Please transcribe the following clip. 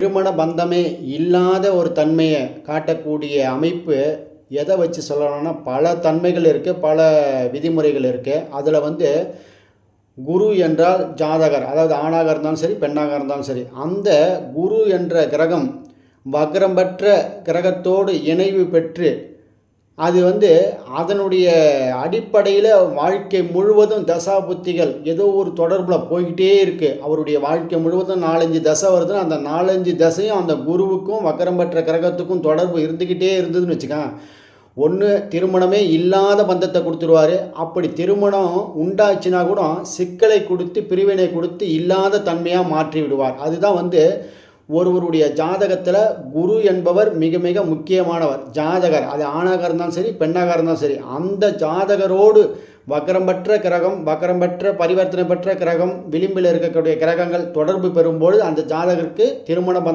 திருமண பந்தமே இல்லாத ஒரு தன்மையை காட்டக்கூடிய அமைப்பு எதை வச்சு சொல்லணும்னா, பல தன்மைகள் இருக்குது, பல விதிமுறைகள் இருக்குது. அதில் குரு என்றால் ஜாதகர், அதாவது ஆணாக இருந்தாலும் சரி பெண்ணாக இருந்தாலும் சரி, அந்த குரு என்ற கிரகம் வக்ரம் பெற்ற கிரகத்தோடு இணைவு பெற்று அது அதனுடைய அடிப்படையில் வாழ்க்கை முழுவதும் தசா புத்திகள் ஏதோ ஒரு தொடர்பில் போய்கிட்டே இருக்குது. அவருடைய வாழ்க்கை முழுவதும் 4-5 தசை வருதுன்னா அந்த 4-5 தசையும் அந்த குருவுக்கும் வக்ரம் பெற்ற கிரகத்துக்கும் தொடர்பு இருந்துக்கிட்டே இருந்ததுன்னு வச்சுக்கோங்க. ஒன்று திருமணமே இல்லாத பந்தத்தை கொடுத்துருவார். அப்படி திருமணம் உண்டாச்சுன்னா கூட சிக்கலை கொடுத்து பிரிவினை கொடுத்து இல்லாத தன்மையாக மாற்றி விடுவார். அதுதான் ஒருவருடைய ஜாதகத்தில் குரு என்பவர் மிக மிக முக்கியமானவர். ஜாதகர் அது ஆணாக இருந்தாலும் சரி பெண்ணாக இருந்தாலும் சரி, அந்த ஜாதகரோடு வக்ரம் பெற்ற கிரகம், வக்ரம் பெற்ற பரிவர்த்தனை பெற்ற கிரகம், விளிம்பில் இருக்கக்கூடிய கிரகங்கள் தொடர்பு பெறும்போது அந்த ஜாதகருக்கு திருமண